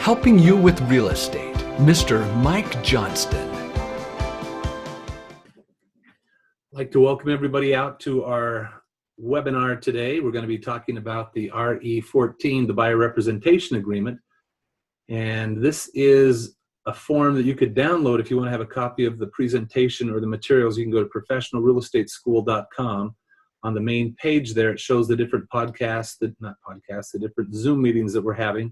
helping you with real estate, Mr. Mike Johnston. I'd like to welcome everybody out to our webinar today. We're going to be talking about the RE14, the Buyer Representation Agreement. And this is a form that you could download if you want to have a copy of the presentation or the materials. You can go to professionalrealestateschool.com. On the main page there, it shows the different podcasts, the different Zoom meetings that we're having.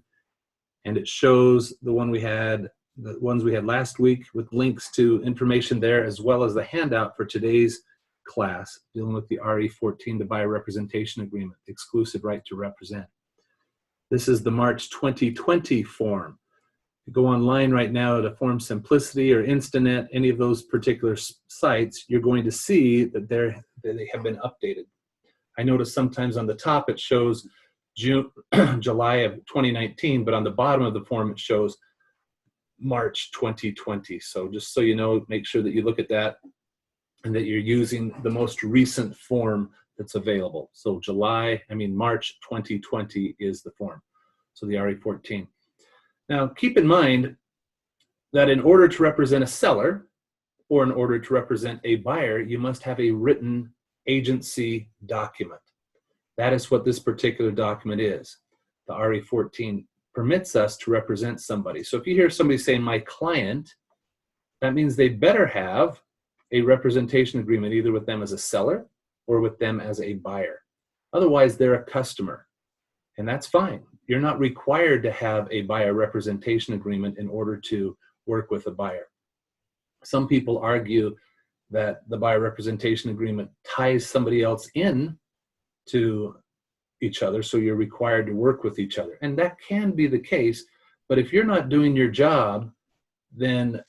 And it shows the ones we had last week with links to information there, as well as the handout for today's class dealing with the RE14, the Buyer Representation Agreement, exclusive right to represent. This is the March 2020 form. You go online right now to Form Simplicity or Instanet, any of those particular sites, you're going to see that they have been updated. I notice sometimes on the top it shows July of 2019, but on the bottom of the form it shows March 2020. So just so you know, make sure that you look at that and that you're using the most recent form that's available. So March 2020 is the form, so the RE14. Now, keep in mind that in order to represent a seller or in order to represent a buyer, you must have a written agency document. That is what this particular document is. The RE14 permits us to represent somebody. So if you hear somebody say, my client, that means they better have a representation agreement either with them as a seller or with them as a buyer. Otherwise, they're a customer, and that's fine. You're not required to have a buyer representation agreement in order to work with a buyer. Some people argue that the buyer representation agreement ties somebody else in to each other, so you're required to work with each other. And that can be the case, but if you're not doing your job, then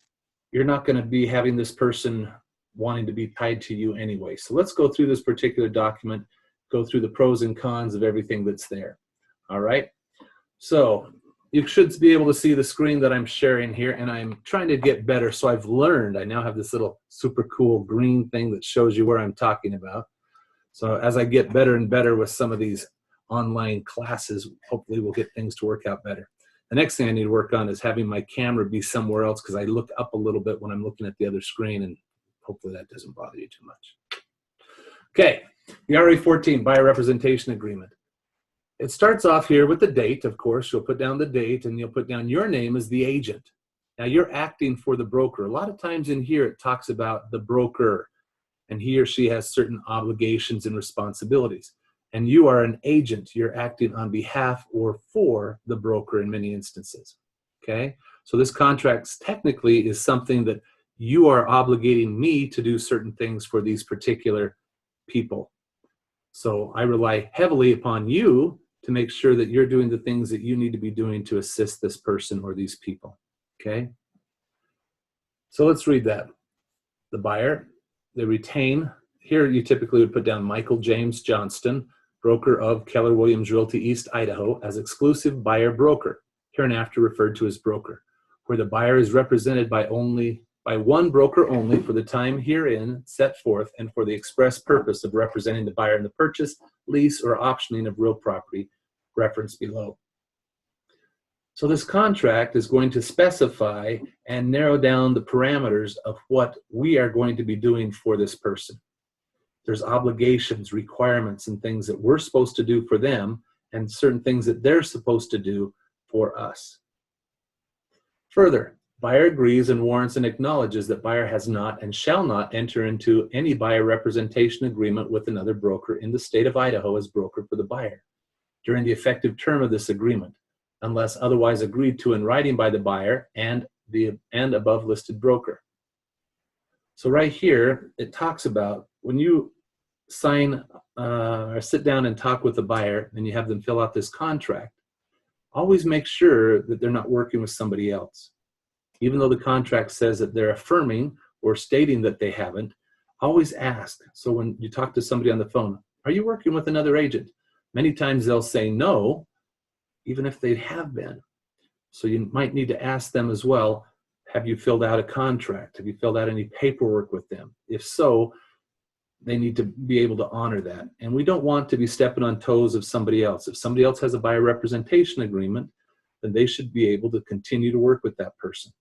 you're not going to be having this person wanting to be tied to you anyway. So let's go through this particular document, go through the pros and cons of everything that's there. All right. So you should be able to see the screen that I'm sharing here, and I'm trying to get better. So I've learned, I now have this little super cool green thing that shows you where I'm talking about. So as I get better and better with some of these online classes, hopefully we'll get things to work out better. The next thing I need to work on is having my camera be somewhere else, because I look up a little bit when I'm looking at the other screen, and hopefully that doesn't bother you too much. Okay, the RE14 Buyer Representation Agreement. It starts off here with the date, of course. You'll put down the date, and you'll put down your name as the agent. Now, you're acting for the broker. A lot of times in here, it talks about the broker, and he or she has certain obligations and responsibilities. And you are an agent. You're acting on behalf or for the broker in many instances. Okay? So this contract technically is something that you are obligating me to do certain things for these particular people. So I rely heavily upon you to make sure that you're doing the things that you need to be doing to assist this person or these people. Okay? So let's read that. The buyer, they retain, here you typically would put down Michael James Johnston, broker of Keller Williams Realty East, Idaho, as exclusive buyer broker, hereinafter referred to as broker, where the buyer is represented by one broker only for the time herein set forth and for the express purpose of representing the buyer in the purchase, lease, or optioning of real property referenced below. So this contract is going to specify and narrow down the parameters of what we are going to be doing for this person. There's obligations, requirements, and things that we're supposed to do for them, and certain things that they're supposed to do for us. Further, buyer agrees and warrants and acknowledges that buyer has not and shall not enter into any buyer representation agreement with another broker in the state of Idaho as broker for the buyer during the effective term of this agreement, unless otherwise agreed to in writing by the buyer and above listed broker. So right here, it talks about when you sign or sit down and talk with the buyer and you have them fill out this contract, always make sure that they're not working with somebody else. Even though the contract says that they're affirming or stating that they haven't, always ask. So when you talk to somebody on the phone, are you working with another agent? Many times they'll say no, even if they have been. So you might need to ask them as well, have you filled out a contract? Have you filled out any paperwork with them? If so, they need to be able to honor that. And we don't want to be stepping on toes of somebody else. If somebody else has a buyer representation agreement, then they should be able to continue to work with that person.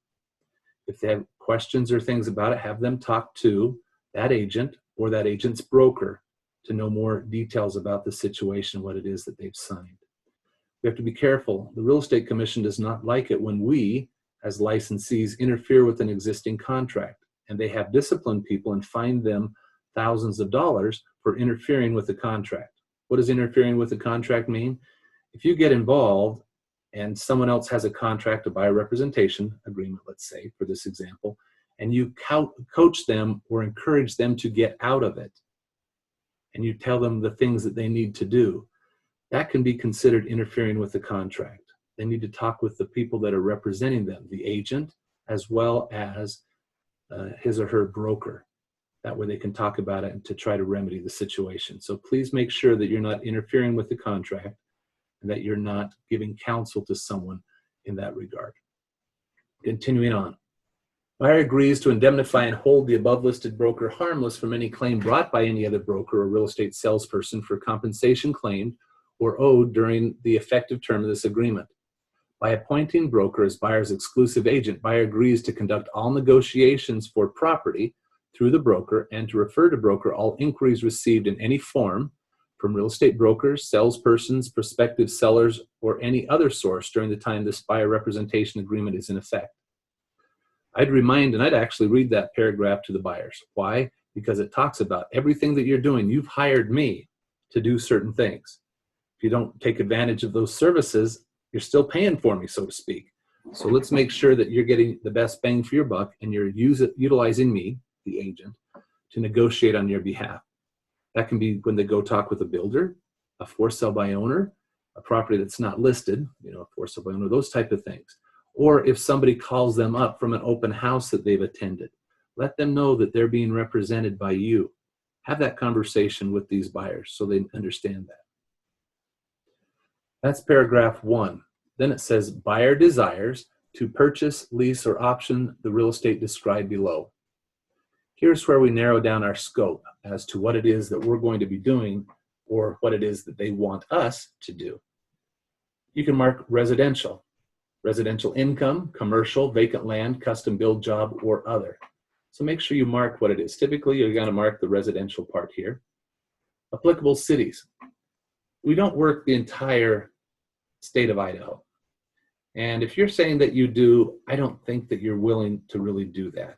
If they have questions or things about it, have them talk to that agent or that agent's broker to know more details about the situation, what it is that they've signed. We have to be careful. The Real Estate Commission does not like it when we, as licensees, interfere with an existing contract, and they have disciplined people and fined them thousands of dollars for interfering with the contract. What does interfering with the contract mean? If you get involved and someone else has a contract, a buyer representation agreement, let's say, for this example, and you coach them or encourage them to get out of it, and you tell them the things that they need to do, that can be considered interfering with the contract. They need to talk with the people that are representing them, the agent, as well as his or her broker. That way they can talk about it and to try to remedy the situation. So please make sure that you're not interfering with the contract and that you're not giving counsel to someone in that regard. Continuing on. Buyer agrees to indemnify and hold the above-listed broker harmless from any claim brought by any other broker or real estate salesperson for compensation claimed or owed during the effective term of this agreement. By appointing broker as buyer's exclusive agent, buyer agrees to conduct all negotiations for property through the broker and to refer to broker all inquiries received in any form from real estate brokers, salespersons, prospective sellers, or any other source during the time this buyer representation agreement is in effect. I'd remind, and I'd actually read that paragraph to the buyers. Why? Because it talks about everything that you're doing. You've hired me to do certain things. If you don't take advantage of those services, you're still paying for me, so to speak. So let's make sure that you're getting the best bang for your buck and you're utilizing me, the agent, to negotiate on your behalf. That can be when they go talk with a builder, a for sale by owner, a property that's not listed, a for sale by owner, those type of things. Or if somebody calls them up from an open house that they've attended, let them know that they're being represented by you. Have that conversation with these buyers so they understand that. That's paragraph 1. Then it says, buyer desires to purchase, lease, or option the real estate described below. Here's where we narrow down our scope as to what it is that we're going to be doing or what it is that they want us to do. You can mark residential income, commercial, vacant land, custom build job, or other. So make sure you mark what it is. Typically, you're going to mark the residential part here. Applicable cities. We don't work the entire state of Idaho. And if you're saying that you do, I don't think that you're willing to really do that.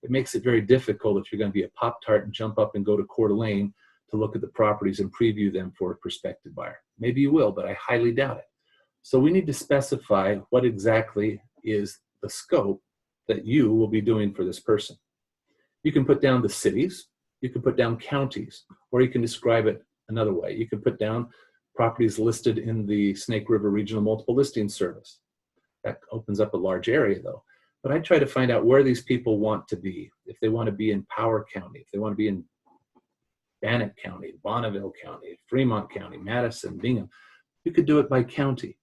It makes it very difficult if you're going to be a Pop-Tart and jump up and go to Coeur d'Alene to look at the properties and preview them for a prospective buyer. Maybe you will, but I highly doubt it. So we need to specify what exactly is the scope that you will be doing for this person. You can put down the cities, you can put down counties, or you can describe it another way. You can put down properties listed in the Snake River Regional Multiple Listing Service. That opens up a large area though. But I try to find out where these people want to be. If they want to be in Power County, if they want to be in Bannock County, Bonneville County, Fremont County, Madison, Bingham, you could do it by county.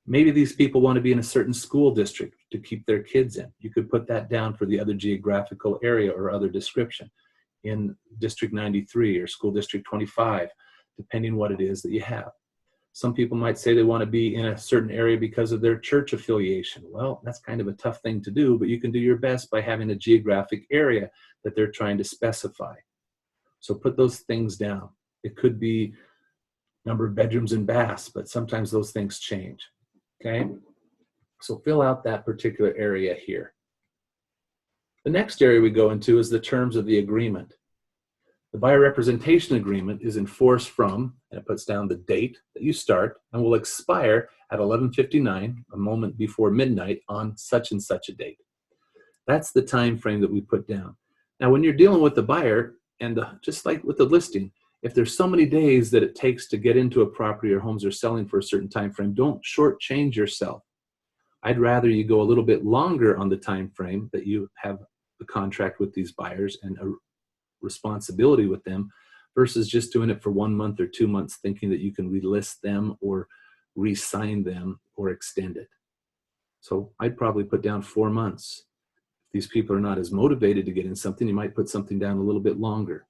Maybe these people want to be in a certain school district to keep their kids in. You could put that down for the other geographical area or other description in District 93 or School District 25, depending what it is that you have. Some people might say they want to be in a certain area because of their church affiliation. Well, that's kind of a tough thing to do, but you can do your best by having a geographic area that they're trying to specify. So put those things down. It could be number of bedrooms and baths, but sometimes those things change. Okay? So fill out that particular area here. The next area we go into is the terms of the agreement. The buyer representation agreement is enforced from, and it puts down the date that you start, and will expire at 11:59, a moment before midnight on such and such a date. That's the time frame that we put down. Now, when you're dealing with the buyer, and just like with the listing, if there's so many days that it takes to get into a property or homes are selling for a certain time frame, don't shortchange yourself. I'd rather you go a little bit longer on the time frame that you have the contract with these buyers and a responsibility with them versus just doing it for 1 month or 2 months thinking that you can relist them or re-sign them or extend it. So I'd probably put down 4 months. If these people are not as motivated to get in something, you might put something down a little bit longer.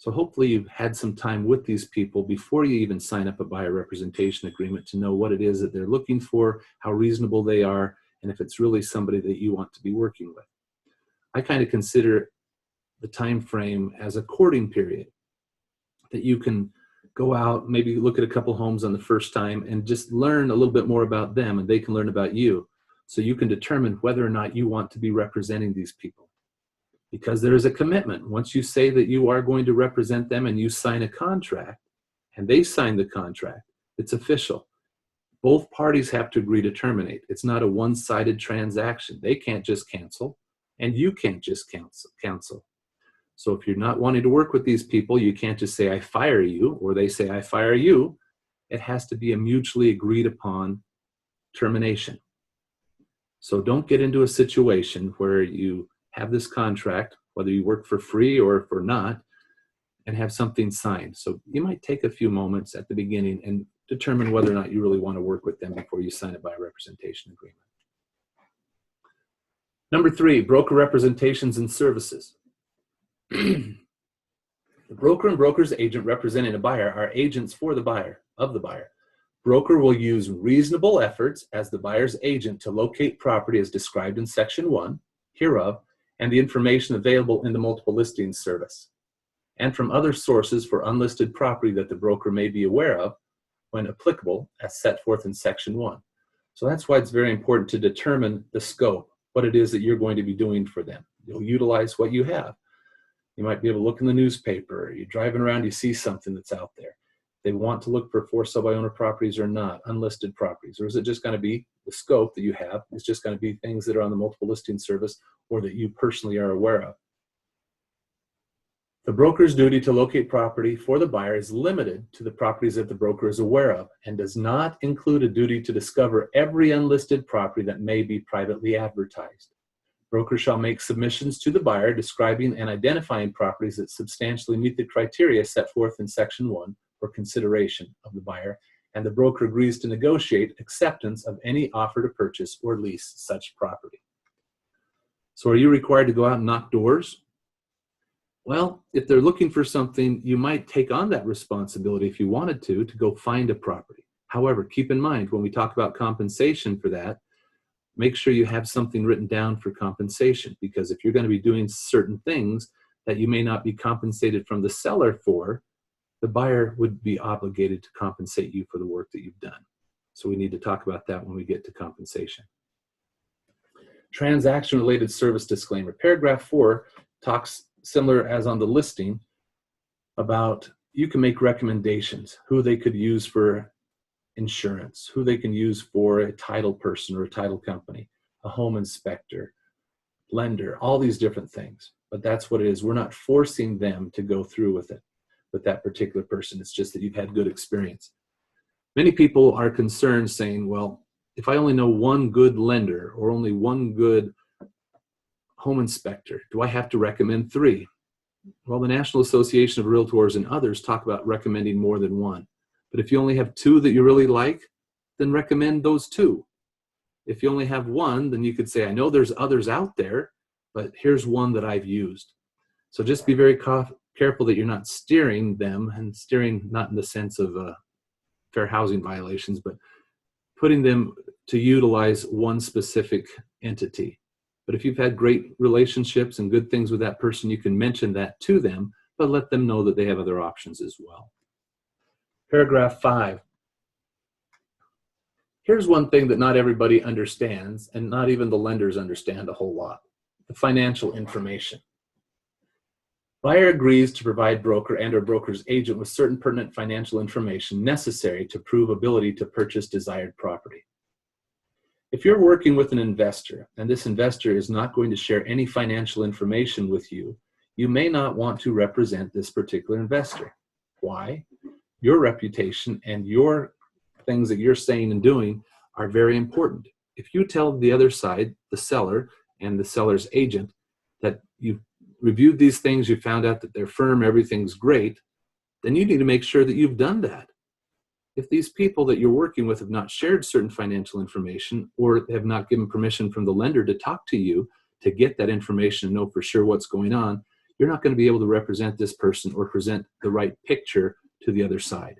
So hopefully you've had some time with these people before you even sign up a buyer representation agreement to know what it is that they're looking for, how reasonable they are, and if it's really somebody that you want to be working with. I kind of consider the time frame as a courting period, that you can go out, maybe look at a couple homes on the first time and just learn a little bit more about them, and they can learn about you, so you can determine whether or not you want to be representing these people. Because there is a commitment. Once you say that you are going to represent them and you sign a contract and they sign the contract, it's official. Both parties have to agree to terminate. It's not a one-sided transaction. They can't just cancel and you can't just cancel. So if you're not wanting to work with these people, you can't just say, I fire you, or they say, I fire you. It has to be a mutually agreed upon termination. So don't get into a situation where you have this contract, whether you work for free or for not, and have something signed. So you might take a few moments at the beginning and determine whether or not you really want to work with them before you sign a buyer representation agreement. Number 3, broker representations and services. The broker and broker's agent representing a buyer are agents for the buyer, of the buyer. Broker will use reasonable efforts as the buyer's agent to locate property as described in Section 1 hereof, and the information available in the multiple listings service, and from other sources for unlisted property that the broker may be aware of when applicable as set forth in Section 1. So that's why it's very important to determine the scope, what it is that you're going to be doing for them. You'll utilize what you have. You might be able to look in the newspaper, you're driving around, you see something that's out there. They want to look for for sale by owner properties or not, unlisted properties, or is it just going to be the scope that you have? It's just going to be things that are on the multiple listing service or that you personally are aware of. The broker's duty to locate property for the buyer is limited to the properties that the broker is aware of and does not include a duty to discover every unlisted property that may be privately advertised. Broker shall make submissions to the buyer describing and identifying properties that substantially meet the criteria set forth in Section 1 for consideration of the buyer, and the broker agrees to negotiate acceptance of any offer to purchase or lease such property. So are you required to go out and knock doors? Well, if they're looking for something, you might take on that responsibility if you wanted to go find a property. However, keep in mind, when we talk about compensation for that, make sure you have something written down for compensation, because if you're going to be doing certain things that you may not be compensated from the seller for, the buyer would be obligated to compensate you for the work that you've done. So we need to talk about that when we get to compensation. Transaction-related service disclaimer. Paragraph 4 talks, similar as on the listing, about you can make recommendations, who they could use for insurance, who they can use for a title person or a title company, a home inspector, lender, all these different things. But that's what it is. We're not forcing them to go through with it, with that particular person. It's just that you've had good experience. Many people are concerned saying, well, if I only know one good lender or only one good home inspector, do I have to recommend 3? Well, the National Association of Realtors and others talk about recommending more than one. But if you only have 2 that you really like, then recommend those 2. If you only have 1, then you could say, I know there's others out there, but here's one that I've used. So just be very careful that you're not steering them, and steering not in the sense of fair housing violations, but putting them to utilize one specific entity. But if you've had great relationships and good things with that person, you can mention that to them, but let them know that they have other options as well. Paragraph 5. Here's one thing that not everybody understands, and not even the lenders understand a whole lot: the financial information. Buyer agrees to provide broker and or broker's agent with certain pertinent financial information necessary to prove ability to purchase desired property. If you're working with an investor and this investor is not going to share any financial information with you, you may not want to represent this particular investor. Why? Your reputation and your things that you're saying and doing are very important. If you tell the other side, the seller and the seller's agent, that you've reviewed these things, you found out that they're firm, everything's great, then you need to make sure that you've done that. If these people that you're working with have not shared certain financial information or have not given permission from the lender to talk to you to get that information and know for sure what's going on, you're not going to be able to represent this person or present the right picture to the other side.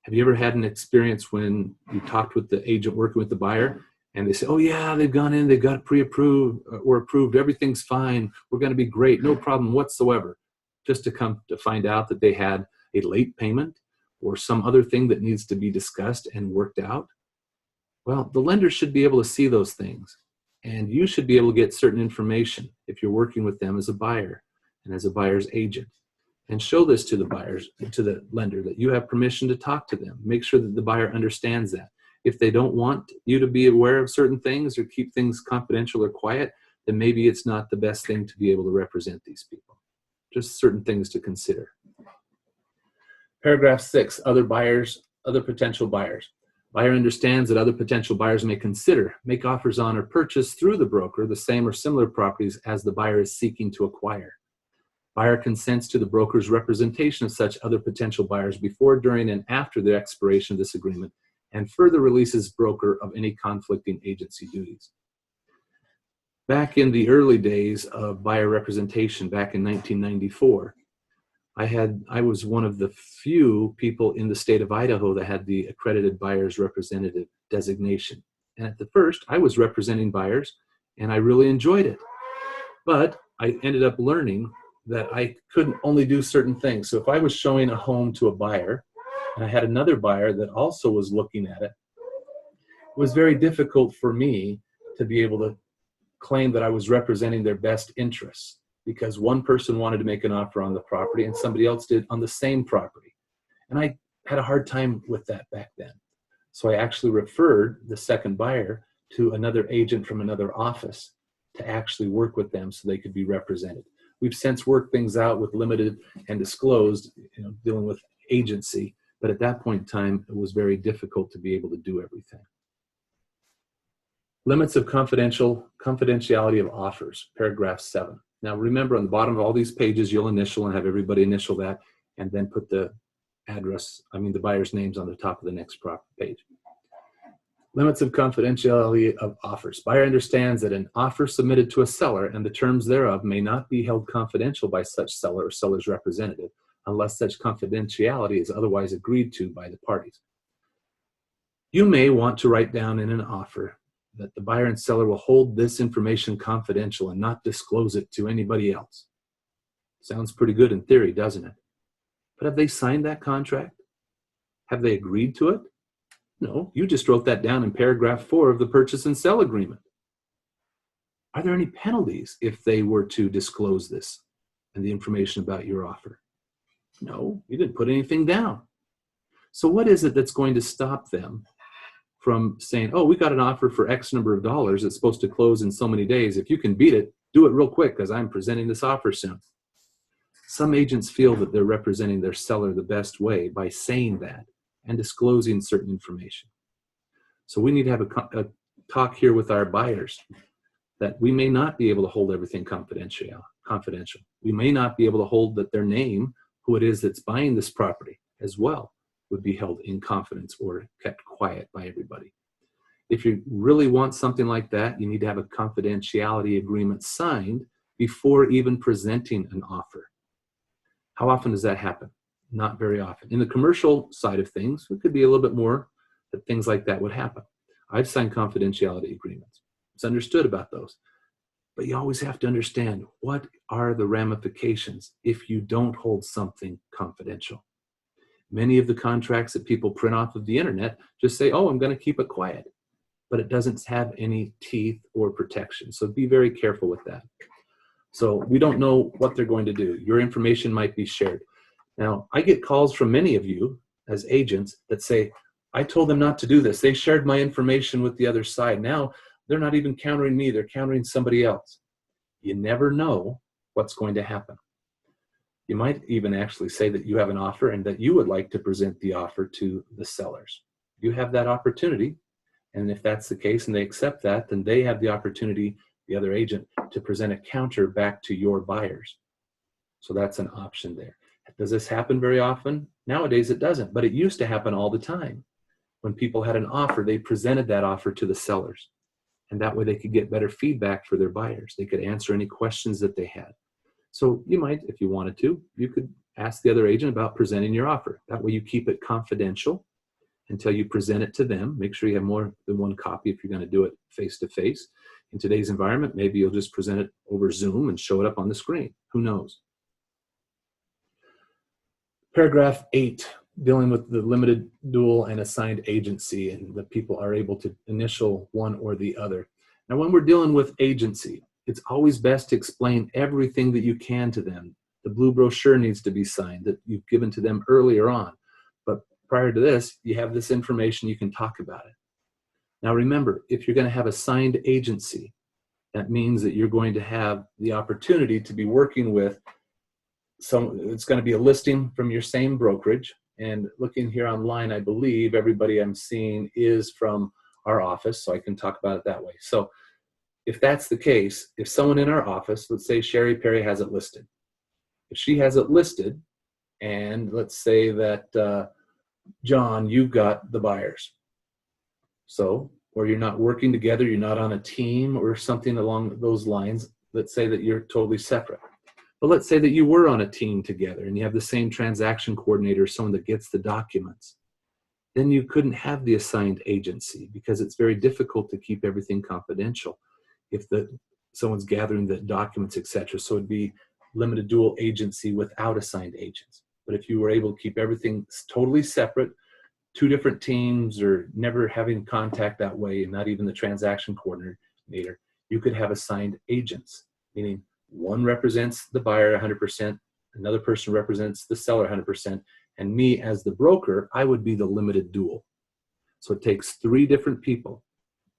Have you ever had an experience when you talked with the agent working with the buyer and they say, oh yeah, they've gone in, they've got pre-approved or approved, everything's fine, we're going to be great, no problem whatsoever, just to come to find out that they had a late payment or some other thing that needs to be discussed and worked out? Well, the lender should be able to see those things, and you should be able to get certain information if you're working with them as a buyer and as a buyer's agent. And show this to the buyers, to the lender, that you have permission to talk to them. Make sure that the buyer understands that. If they don't want you to be aware of certain things or keep things confidential or quiet, then maybe it's not the best thing to be able to represent these people. Just certain things to consider. Paragraph 6, other buyers, other potential buyers. Buyer understands that other potential buyers may consider, make offers on, or purchase through the broker the same or similar properties as the buyer is seeking to acquire. Buyer consents to the broker's representation of such other potential buyers before, during, and after the expiration of this agreement, and further releases broker of any conflicting agency duties. Back in the early days of buyer representation, back in 1994, I was one of the few people in the state of Idaho that had the accredited buyer's representative designation. And at the first, I was representing buyers, and I really enjoyed it. But I ended up learning that I couldn't only do certain things. So if I was showing a home to a buyer, and I had another buyer that also was looking at it, it was very difficult for me to be able to claim that I was representing their best interests, because one person wanted to make an offer on the property and somebody else did on the same property. And I had a hard time with that back then. So I actually referred the second buyer to another agent from another office to actually work with them so they could be represented. We've since worked things out with limited and disclosed, dealing with agency, but at that point in time, it was very difficult to be able to do everything. Limits of confidentiality of offers, paragraph 7. Now remember, on the bottom of all these pages, you'll initial and have everybody initial that, and then put the the buyer's names on the top of the next page. Limits of confidentiality of offers. Buyer understands that an offer submitted to a seller and the terms thereof may not be held confidential by such seller or seller's representative unless such confidentiality is otherwise agreed to by the parties. You may want to write down in an offer that the buyer and seller will hold this information confidential and not disclose it to anybody else. Sounds pretty good in theory, doesn't it? But have they signed that contract? Have they agreed to it? No, you just wrote that down in paragraph 4 of the purchase and sell agreement. Are there any penalties if they were to disclose this and the information about your offer? No, you didn't put anything down. So what is it that's going to stop them from saying, oh, we got an offer for X number of dollars that's supposed to close in so many days. If you can beat it, do it real quick because I'm presenting this offer soon. Some agents feel that they're representing their seller the best way by saying that and disclosing certain information. So we need to have a talk here with our buyers that we may not be able to hold everything confidential. We may not be able to hold that their name, who it is that's buying this property as well, would be held in confidence or kept quiet by everybody. If you really want something like that, you need to have a confidentiality agreement signed before even presenting an offer. How often does that happen? Not very often. In the commercial side of things, it could be a little bit more that things like that would happen. I've signed confidentiality agreements. It's understood about those. But you always have to understand, what are the ramifications if you don't hold something confidential? Many of the contracts that people print off of the internet just say, oh, I'm going to keep it quiet. But it doesn't have any teeth or protection. So be very careful with that. So we don't know what they're going to do. Your information might be shared. Now, I get calls from many of you as agents that say, I told them not to do this. They shared my information with the other side. Now they're not even countering me. They're countering somebody else. You never know what's going to happen. You might even actually say that you have an offer and that you would like to present the offer to the sellers. You have that opportunity. And if that's the case and they accept that, then they have the opportunity, the other agent, to present a counter back to your buyers. So that's an option there. Does this happen very often? Nowadays it doesn't, but it used to happen all the time. When people had an offer, they presented that offer to the sellers. And that way they could get better feedback for their buyers. They could answer any questions that they had. So you might, if you wanted to, you could ask the other agent about presenting your offer. That way you keep it confidential until you present it to them. Make sure you have more than one copy if you're going to do it face-to-face. In today's environment, maybe you'll just present it over Zoom and show it up on the screen. Who knows? Paragraph 8, dealing with the limited dual and assigned agency, and the people are able to initial one or the other. Now, when we're dealing with agency, it's always best to explain everything that you can to them. The blue brochure needs to be signed that you've given to them earlier on. But prior to this, you have this information, you can talk about it. Now remember, if you're going to have assigned agency, that means that you're going to have the opportunity to be working with it's going to be a listing from your same brokerage. And looking here online, I believe everybody I'm seeing is from our office, so I can talk about it that way. So if that's the case, if someone in our office, let's say Sherry Perry has it listed. If she has it listed, and let's say that John, you've got the buyers. So, or you're not working together, you're not on a team or something along those lines. Let's say that you're totally separate. But let's say that you were on a team together and you have the same transaction coordinator, someone that gets the documents. Then you couldn't have the assigned agency because it's very difficult to keep everything confidential if someone's gathering the documents, etc. So it'd be limited dual agency without assigned agents. But if you were able to keep everything totally separate, two different teams, or never having contact that way, and not even the transaction coordinator, you could have assigned agents, meaning one represents the buyer 100%, another person represents the seller 100%, and me as the broker, I would be the limited dual. So it takes three different people,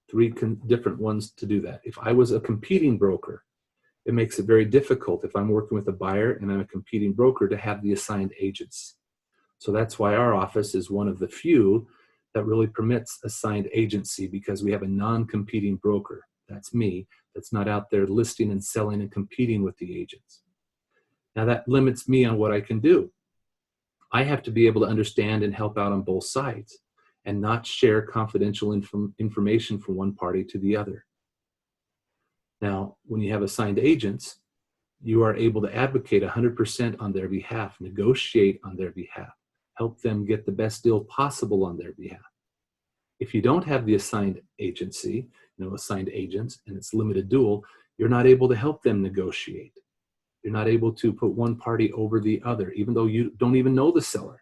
three different ones to do that. If I was a competing broker, it makes it very difficult if I'm working with a buyer and I'm a competing broker to have the assigned agents. So that's why our office is one of the few that really permits assigned agency, because we have a non-competing broker. That's me. That's not out there listing and selling and competing with the agents. Now that limits me on what I can do. I have to be able to understand and help out on both sides and not share confidential information from one party to the other. Now, when you have assigned agents, you are able to advocate 100% on their behalf, negotiate on their behalf, help them get the best deal possible on their behalf. If you don't have the assigned agency, assigned agents, and it's limited dual, you're not able to help them negotiate. You're not able to put one party over the other, even though you don't even know the seller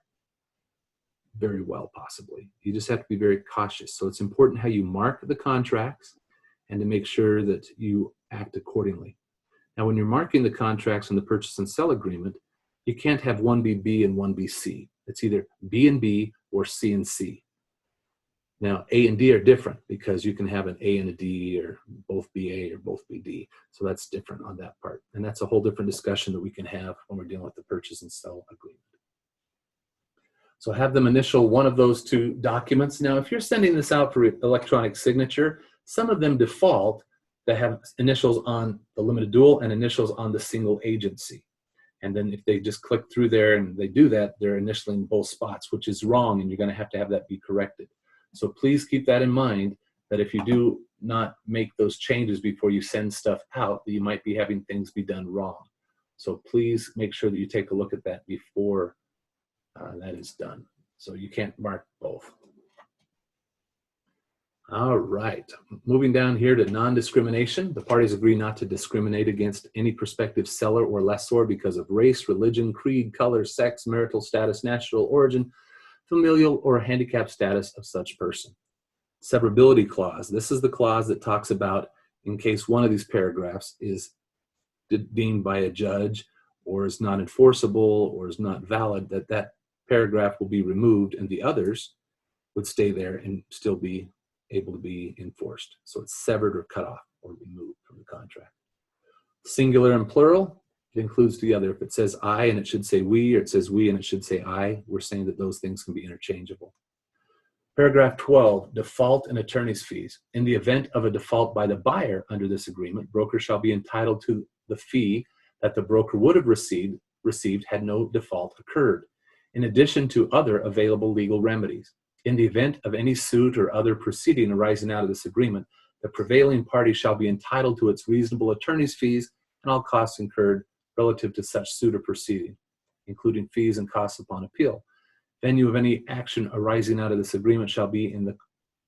very well, possibly. You just have to be very cautious. So it's important how you mark the contracts and to make sure that you act accordingly. Now, when you're marking the contracts in the purchase and sell agreement, you can't have one be B and one be C. It's either B and B or C and C. Now, A and D are different because you can have an A and a D, or both be A or both be D. So that's different on that part. And that's a whole different discussion that we can have when we're dealing with the purchase and sell agreement. So have them initial one of those two documents. Now, if you're sending this out for electronic signature, some of them default that have initials on the limited dual and initials on the single agency. And then if they just click through there and they do that, they're initialing both spots, which is wrong, and you're going to have that be corrected. So please keep that in mind, that if you do not make those changes before you send stuff out, that you might be having things be done wrong. So please make sure that you take a look at that before that is done. So you can't mark both. All right, moving down here to non-discrimination. The parties agree not to discriminate against any prospective seller or lessor because of race, religion, creed, color, sex, marital status, national origin, familial or handicap status of such person. Separability clause. This is the clause that talks about in case one of these paragraphs is deemed by a judge or is not enforceable or is not valid, that paragraph will be removed and the others would stay there and still be able to be enforced. So it's severed or cut off or removed from the contract. Singular and plural, it includes the other. If it says I and it should say we, or it says we and it should say I, we're saying that those things can be interchangeable. Paragraph 12, default and attorney's fees. In the event of a default by the buyer under this agreement, broker shall be entitled to the fee that the broker would have received had no default occurred, in addition to other available legal remedies. In the event of any suit or other proceeding arising out of this agreement, the prevailing party shall be entitled to its reasonable attorney's fees and all costs incurred relative to such suit or proceeding, including fees and costs upon appeal. Venue of any action arising out of this agreement shall be in the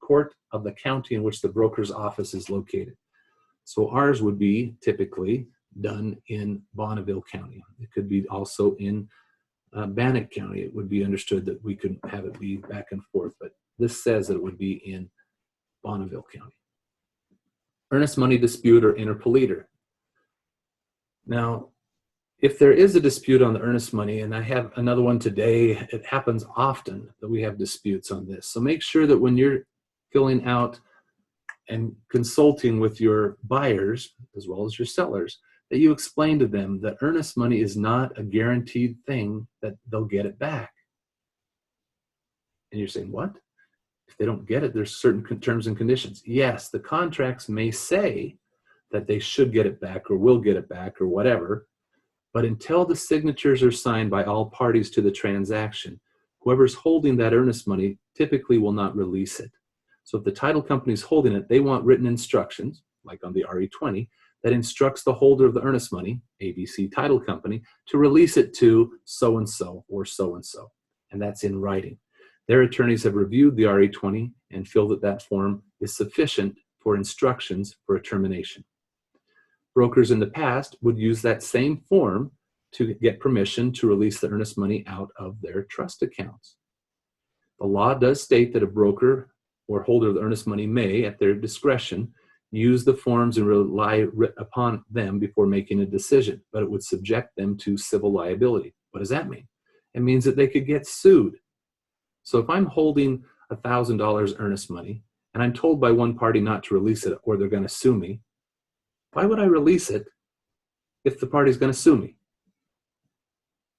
court of the county in which the broker's office is located. So ours would be typically done in Bonneville County. It could be also in Bannock County. It would be understood that we could have it be back and forth, but this says that it would be in Bonneville County. Earnest money dispute or interpolator. Now, if there is a dispute on the earnest money, and I have another one today, it happens often that we have disputes on this. So make sure that when you're filling out and consulting with your buyers, as well as your sellers, that you explain to them that earnest money is not a guaranteed thing that they'll get it back. And you're saying, what? If they don't get it, there's certain terms and conditions. Yes, the contracts may say that they should get it back or will get it back or whatever, but until the signatures are signed by all parties to the transaction, whoever's holding that earnest money typically will not release it. So if the title company is holding it, they want written instructions, like on the RE20, that instructs the holder of the earnest money, ABC Title Company, to release it to so-and-so or so-and-so. And that's in writing. Their attorneys have reviewed the RE20 and feel that that form is sufficient for instructions for a termination. Brokers in the past would use that same form to get permission to release the earnest money out of their trust accounts. The law does state that a broker or holder of the earnest money may, at their discretion, use the forms and rely upon them before making a decision, but it would subject them to civil liability. What does that mean? It means that they could get sued. So if I'm holding $1,000 earnest money and I'm told by one party not to release it or they're going to sue me, why would I release it if the party's going to sue me?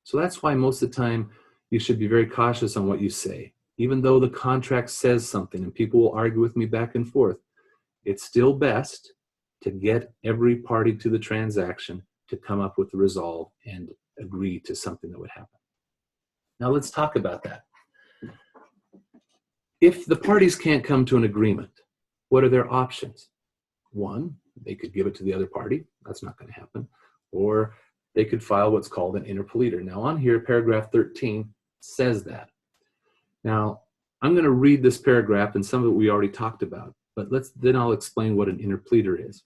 So that's why most of the time you should be very cautious on what you say. Even though the contract says something and people will argue with me back and forth, it's still best to get every party to the transaction to come up with the resolve and agree to something that would happen. Now let's talk about that. If the parties can't come to an agreement, what are their options? One, they could give it to the other party. That's not going to happen. Or they could file what's called an interpolator. Now on here, paragraph 13 says that. Now, I'm going to read this paragraph, and some of it we already talked about, but then I'll explain what an interpolator is.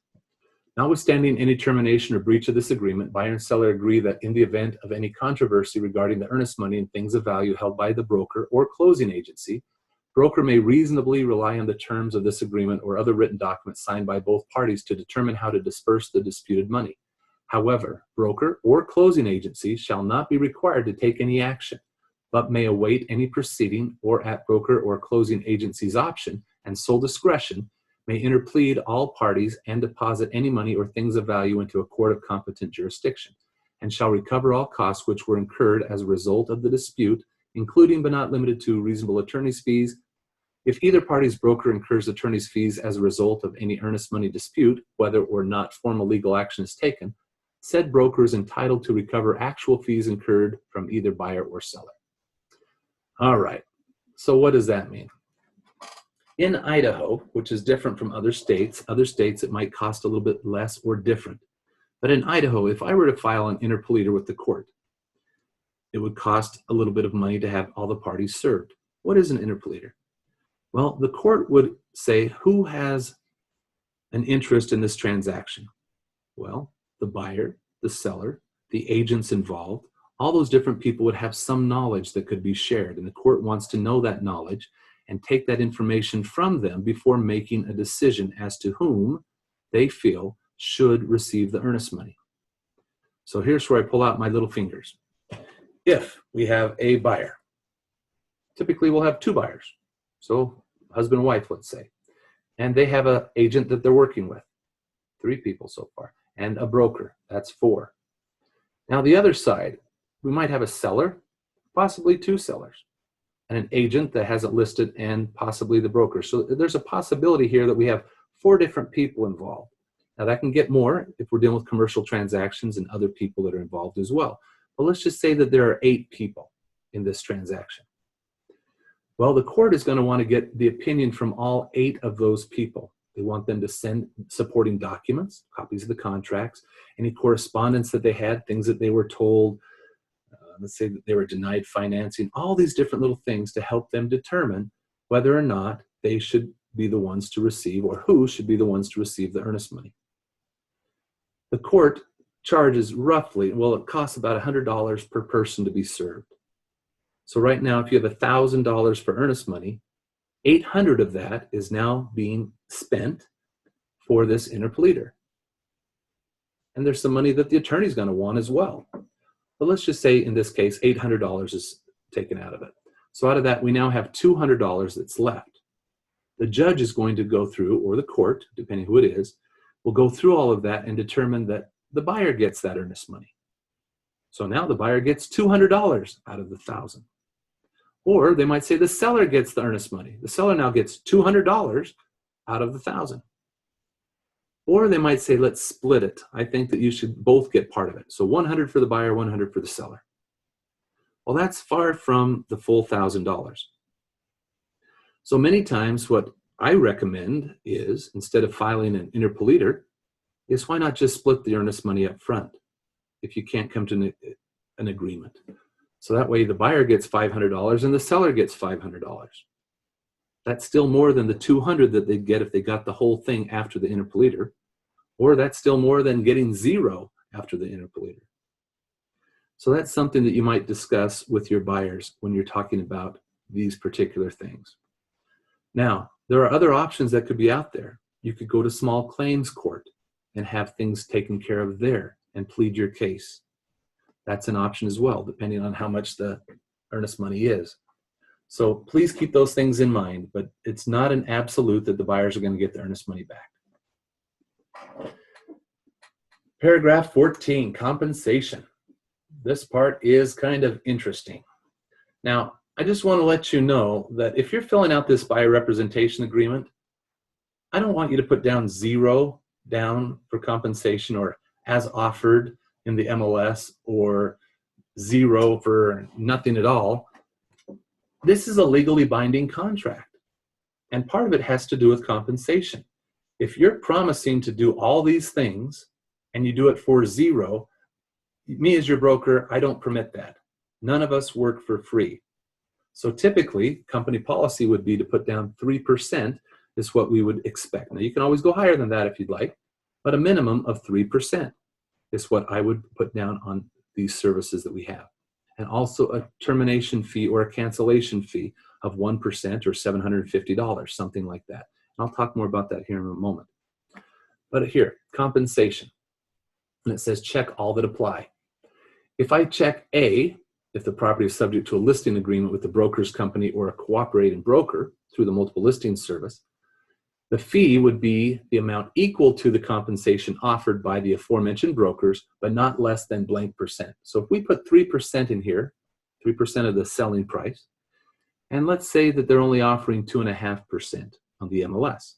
Notwithstanding any termination or breach of this agreement, buyer and seller agree that in the event of any controversy regarding the earnest money and things of value held by the broker or closing agency, broker may reasonably rely on the terms of this agreement or other written documents signed by both parties to determine how to disperse the disputed money. However, broker or closing agency shall not be required to take any action, but may await any proceeding or at broker or closing agency's option and sole discretion may interplead all parties and deposit any money or things of value into a court of competent jurisdiction, and shall recover all costs which were incurred as a result of the dispute, including but not limited to reasonable attorney's fees. If either party's broker incurs attorney's fees as a result of any earnest money dispute, whether or not formal legal action is taken, said broker is entitled to recover actual fees incurred from either buyer or seller. All right, so what does that mean? In Idaho, which is different from other states it might cost a little bit less or different. But in Idaho, if I were to file an interpolator with the court, it would cost a little bit of money to have all the parties served. What is an interpolator? Well, the court would say, who has an interest in this transaction? Well, the buyer, the seller, the agents involved, all those different people would have some knowledge that could be shared, and the court wants to know that knowledge and take that information from them before making a decision as to whom they feel should receive the earnest money. So here's where I pull out my little fingers. If we have a buyer, typically we'll have two buyers, so husband and wife, let's say, and they have an agent that they're working with, 3 people so far, and a broker, that's 4. Now the other side, we might have a seller, possibly 2 sellers, and an agent that has it listed, and possibly the broker. So there's a possibility here that we have 4 different people involved. Now that can get more if we're dealing with commercial transactions and other people that are involved as well. But let's just say that there are 8 people in this transaction. Well, the court is going to want to get the opinion from all 8 of those people. They want them to send supporting documents, copies of the contracts, any correspondence that they had, things that they were told, let's say that they were denied financing, all these different little things to help them determine whether or not they should be the ones to receive, or who should be the ones to receive the earnest money. The court charges roughly, well, it costs about $100 per person to be served. So right now, if you have $1,000 for earnest money, $800 of that is now being spent for this interpleader. And there's some money that the attorney's going to want as well. But let's just say in this case, $800 is taken out of it. So out of that, we now have $200 that's left. The judge is going to go through, or the court, depending who it is, will go through all of that and determine that the buyer gets that earnest money. So now the buyer gets $200 out of the $1,000. Or they might say the seller gets the earnest money. The seller now gets $200 out of the $1,000. Or they might say, let's split it. I think that you should both get part of it. So $100 for the buyer, $100 for the seller. Well, that's far from the full $1,000. So many times what I recommend is, instead of filing an interpleader, is why not just split the earnest money up front if you can't come to an agreement. So that way the buyer gets $500 and the seller gets $500. That's still more than the $200 that they'd get if they got the whole thing after the interpleader, or that's still more than getting $0 after the interpleader. So that's something that you might discuss with your buyers when you're talking about these particular things. Now, there are other options that could be out there. You could go to small claims court and have things taken care of there and plead your case. That's an option as well, depending on how much the earnest money is. So please keep those things in mind, but it's not an absolute that the buyers are going to get the earnest money back. Paragraph 14, compensation. This part is kind of interesting. Now, I just want to let you know that if you're filling out this buyer representation agreement, I don't want you to put down $0 down for compensation, or as offered in the MLS, or $0 for nothing at all. This is a legally binding contract, and part of it has to do with compensation. If you're promising to do all these things and you do it for $0, me as your broker, I don't permit that. None of us work for free. So typically, company policy would be to put down 3% is what we would expect. Now, you can always go higher than that if you'd like, but a minimum of 3% is what I would put down on these services that we have. And also a termination fee or a cancellation fee of 1% or $750, something like that. And I'll talk more about that here in a moment. But here, compensation. And it says check all that apply. If I check A, if the property is subject to a listing agreement with the broker's company or a cooperating broker through the multiple listing service, the fee would be the amount equal to the compensation offered by the aforementioned brokers, but not less than blank percent. So if we put 3% in here, 3% of the selling price, and let's say that they're only offering 2.5% on the MLS.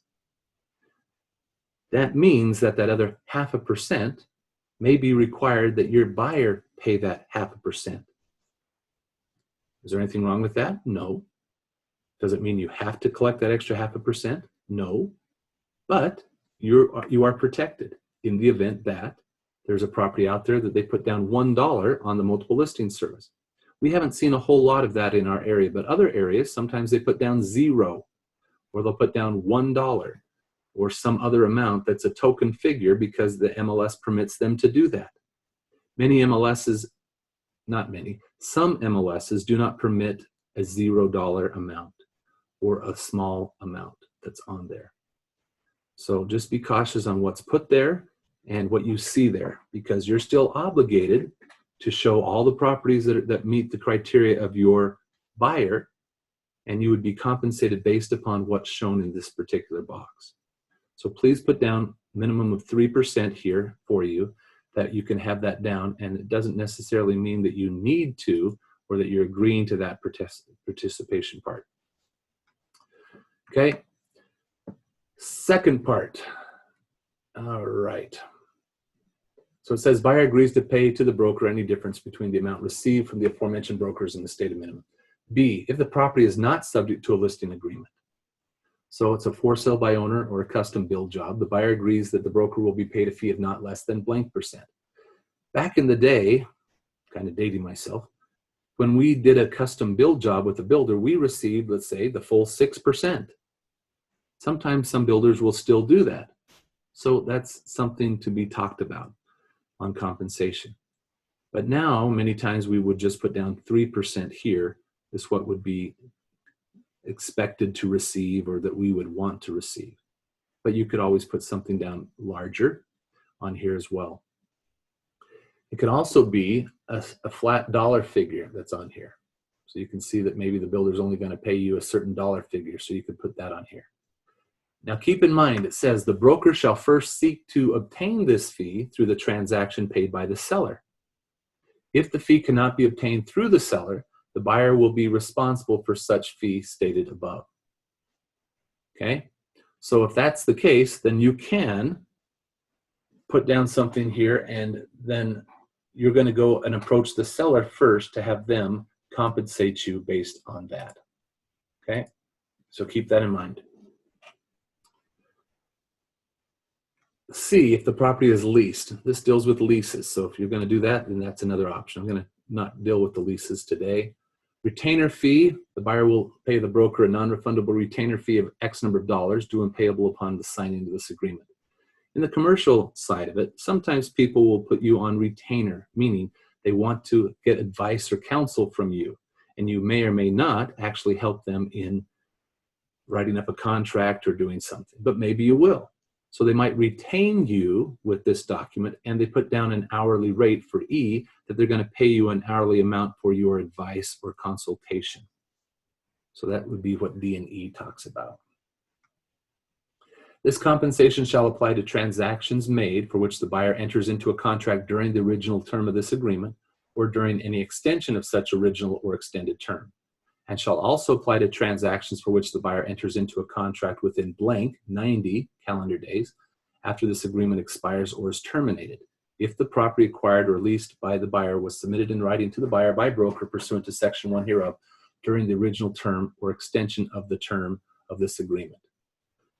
That means that that other 0.5% may be required that your buyer pay that 0.5%. Is there anything wrong with that? No. Does it mean you have to collect that extra 0.5%? No. But you are protected in the event that there's a property out there that they put down $1 on the multiple listing service. We haven't seen a whole lot of that in our area, but other areas, sometimes they put down $0, or they'll put down $1, or some other amount that's a token figure because the MLS permits them to do that. Many MLSs, not many, some MLSs do not permit a $0 amount or a small amount that's on there. So just be cautious on what's put there and what you see there, because you're still obligated to show all the properties that meet the criteria of your buyer, and you would be compensated based upon what's shown in this particular box. So please put down minimum of 3% here for you, that you can have that down, and it doesn't necessarily mean that you need to or that you're agreeing to that participation part. Okay, second part. All right. So it says buyer agrees to pay to the broker any difference between the amount received from the aforementioned brokers and the stated minimum. B, if the property is not subject to a listing agreement. So it's a for sale by owner or a custom build job. The buyer agrees that the broker will be paid a fee of not less than blank percent. Back in the day, kind of dating myself, when we did a custom build job with a builder, we received, let's say, the full 6%. Sometimes some builders will still do that. So that's something to be talked about on compensation. But now, many times we would just put down 3% here is what would be expected to receive or that we would want to receive. But you could always put something down larger on here as well. It could also be a flat dollar figure that's on here. So you can see that maybe the builder's only going to pay you a certain dollar figure, so you could put that on here. Now keep in mind, it says the broker shall first seek to obtain this fee through the transaction paid by the seller. If the fee cannot be obtained through the seller, the buyer will be responsible for such fee stated above. Okay, so if that's the case, then you can put down something here, and then you're going to go and approach the seller first to have them compensate you based on that. Okay, so keep that in mind. C, if the property is leased. This deals with leases. So if you're going to do that, then that's another option. I'm going to not deal with the leases today. Retainer fee, the buyer will pay the broker a non-refundable retainer fee of X number of dollars due and payable upon the signing of this agreement. In the commercial side of it, sometimes people will put you on retainer, meaning they want to get advice or counsel from you, and you may or may not actually help them in writing up a contract or doing something, but maybe you will. So they might retain you with this document, and they put down an hourly rate for E that they're going to pay you an hourly amount for your advice or consultation. So that would be what D and E talks about. This compensation shall apply to transactions made for which the buyer enters into a contract during the original term of this agreement or during any extension of such original or extended term, and shall also apply to transactions for which the buyer enters into a contract within blank 90 calendar days after this agreement expires or is terminated, if the property acquired or leased by the buyer was submitted in writing to the buyer by broker pursuant to Section 1 hereof during the original term or extension of the term of this agreement.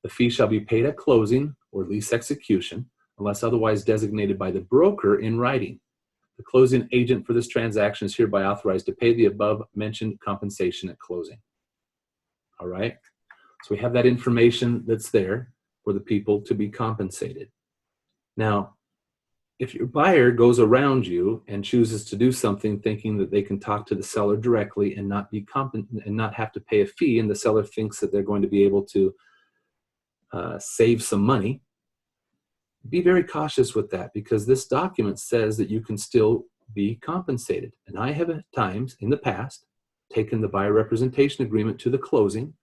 The fee shall be paid at closing or lease execution unless otherwise designated by the broker in writing. The closing agent for this transaction is hereby authorized to pay the above mentioned compensation at closing. All right, so we have that information that's there for the people to be compensated. Now, if your buyer goes around you and chooses to do something thinking that they can talk to the seller directly and not be and not have to pay a fee, and the seller thinks that they're going to be able to save some money, be very cautious with that, because this document says that you can still be compensated. And I have at times in the past taken the buyer representation agreement to the closing,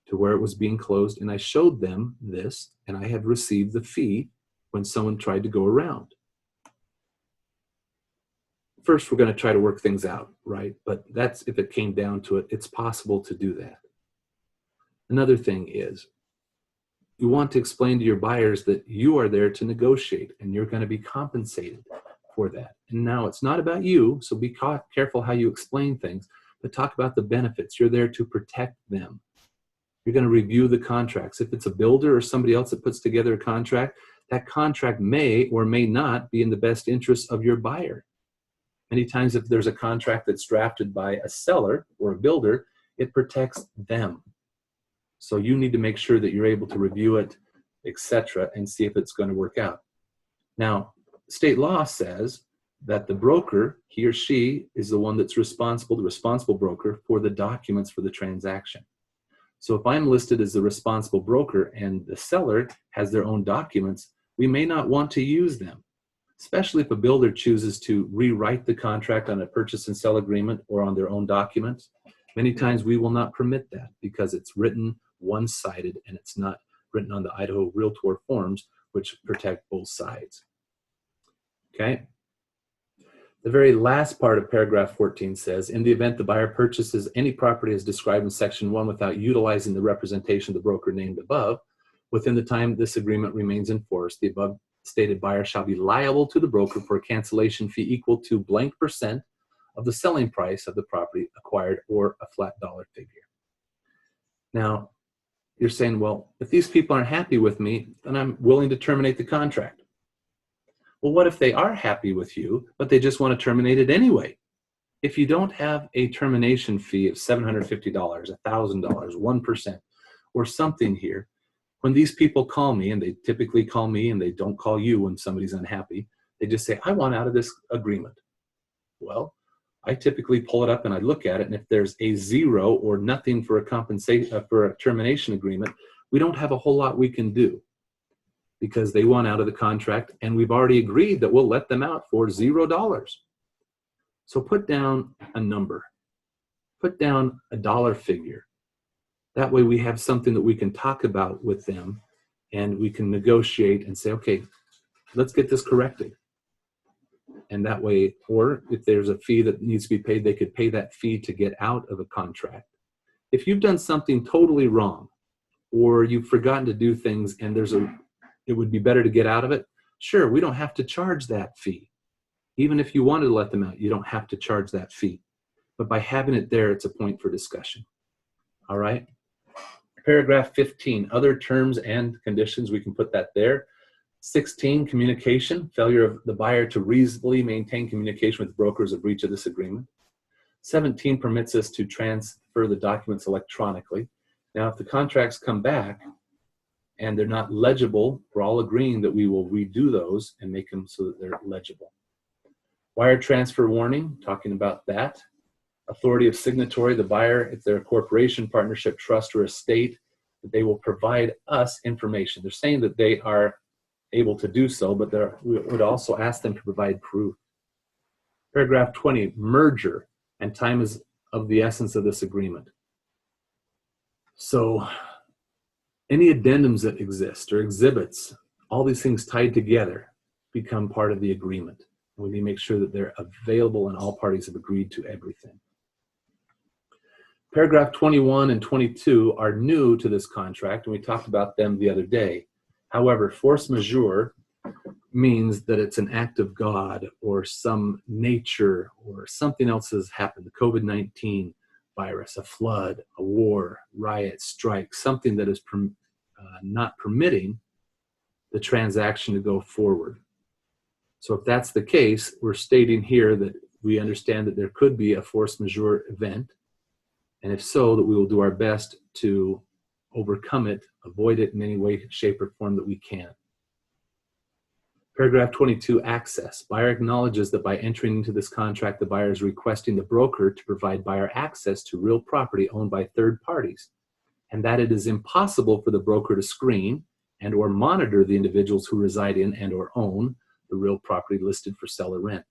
to where it was being closed, and I showed them this, and I have received the fee when someone tried to go around. First, we're going to try to work things out, right? But that's, if it came down to it, it's possible to do that. Another thing is, you want to explain to your buyers that you are there to negotiate and you're going to be compensated for that. And now it's not about you, so be careful how you explain things, but talk about the benefits. You're there to protect them. You're going to review the contracts. If it's a builder or somebody else that puts together a contract, that contract may or may not be in the best interest of your buyer. Many times if there's a contract that's drafted by a seller or a builder, it protects them. So you need to make sure that you're able to review it, etc., and see if it's going to work out. Now, state law says that the broker, he or she, is the one that's responsible, the responsible broker, for the documents for the transaction. So if I'm listed as the responsible broker and the seller has their own documents, we may not want to use them, especially if a builder chooses to rewrite the contract on a purchase and sell agreement or on their own documents. Many times we will not permit that because it's written one-sided and it's not written on the Idaho Realtor forms, which protect both sides. Okay. The very last part of paragraph 14 says, in the event the buyer purchases any property as described in section 1 without utilizing the representation of the broker named above, within the time this agreement remains in force, the above stated buyer shall be liable to the broker for a cancellation fee equal to blank % of the selling price of the property acquired or a flat dollar figure. Now, you're saying, well, if these people aren't happy with me, then I'm willing to terminate the contract. Well, what if they are happy with you, but they just want to terminate it anyway? If you don't have a termination fee of $750, $1,000, 1%, or something here, when these people call me, and they typically call me and they don't call you when somebody's unhappy, they just say, I want out of this agreement. Well, I typically pull it up and I look at it, and if there's a zero or nothing for a termination agreement, we don't have a whole lot we can do because they want out of the contract, and we've already agreed that we'll let them out for $0. So put down a number, put down a dollar figure. That way we have something that we can talk about with them, and we can negotiate and say, okay, let's get this corrected. And that way, or if there's a fee that needs to be paid, they could pay that fee to get out of a contract. If you've done something totally wrong, or you've forgotten to do things and it would be better to get out of it, sure, we don't have to charge that fee. Even if you wanted to let them out, you don't have to charge that fee. But by having it there, it's a point for discussion. All right? Paragraph 15, other terms and conditions, we can put that there. 16, communication, failure of the buyer to reasonably maintain communication with brokers of breach of this agreement. 17 permits us to transfer the documents electronically. Now, if the contracts come back and they're not legible, we're all agreeing that we will redo those and make them so that they're legible. Wire transfer warning, talking about that. Authority of signatory, the buyer, if they're a corporation, partnership, trust, or estate, that they will provide us information. They're saying that they are able to do so, but we would also ask them to provide proof. Paragraph 20, merger, and time is of the essence of this agreement. So any addendums that exist or exhibits, all these things tied together become part of the agreement. We need to make sure that they're available and all parties have agreed to everything. Paragraph 21 and 22 are new to this contract, and we talked about them the other day. However, force majeure means that it's an act of God or some nature or something else has happened. The COVID-19 virus, a flood, a war, riot, strike, something that is not permitting the transaction to go forward. So if that's the case, we're stating here that we understand that there could be a force majeure event, and if so, that we will do our best to overcome it, avoid it in any way, shape, or form that we can. Paragraph 22, access. Buyer acknowledges that by entering into this contract, the buyer is requesting the broker to provide buyer access to real property owned by third parties, and that it is impossible for the broker to screen and or monitor the individuals who reside in and or own the real property listed for sale or rent.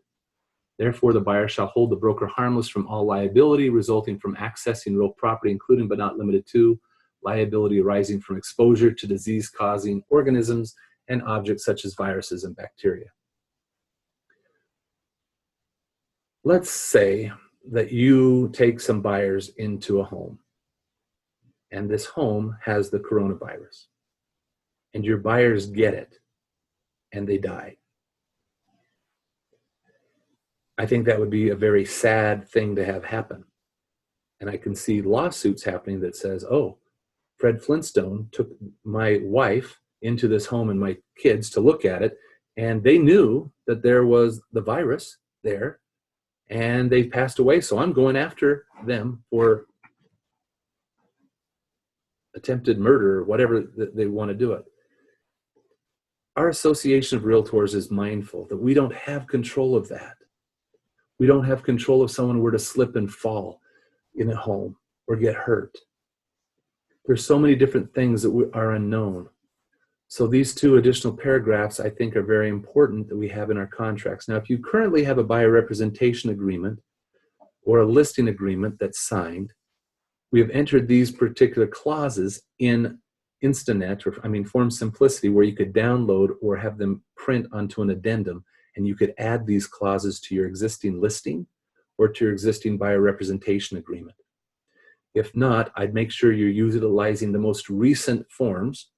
Therefore, the buyer shall hold the broker harmless from all liability resulting from accessing real property, including but not limited to liability arising from exposure to disease-causing organisms and objects such as viruses and bacteria. Let's say that you take some buyers into a home, and this home has the coronavirus, and your buyers get it, and they die. I think that would be a very sad thing to have happen. And I can see lawsuits happening that says, oh, Fred Flintstone took my wife into this home and my kids to look at it, and they knew that there was the virus there, and they passed away, so I'm going after them for attempted murder or whatever they want to do it. Our Association of Realtors is mindful that we don't have control of that. We don't have control if someone were to slip and fall in a home or get hurt. There's so many different things that are unknown. So these two additional paragraphs, I think, are very important that we have in our contracts. Now, if you currently have a buyer representation agreement or a listing agreement that's signed, we have entered these particular clauses in Instanet, or Form Simplicity, where you could download or have them print onto an addendum, and you could add these clauses to your existing listing or to your existing buyer representation agreement. If not, I'd make sure you're utilizing the most recent forms.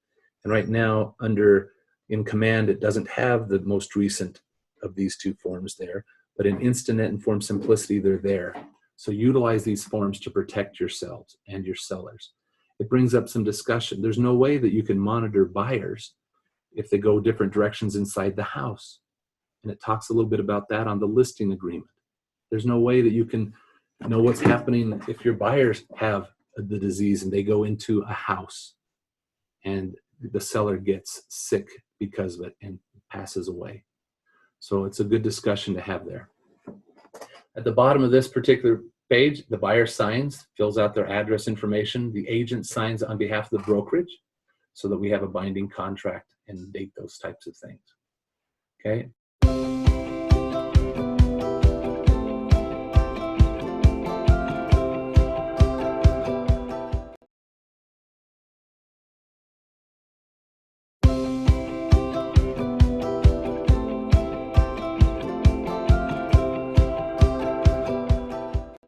And right now, in Command, it doesn't have the most recent of these two forms there, but in Instanet and Form Simplicity, they're there. So utilize these forms to protect yourselves and your sellers. it brings up some discussion. There's no way that you can monitor buyers if they go different directions inside the house. And it talks a little bit about that on the listing agreement. There's no way that you can know what's happening if your buyers have the disease and they go into a house and the seller gets sick because of it and passes away. So it's a good discussion to have there. At the bottom of this particular page, the buyer signs, fills out their address information. The agent signs on behalf of the brokerage so that we have a binding contract and date those types of things. Okay.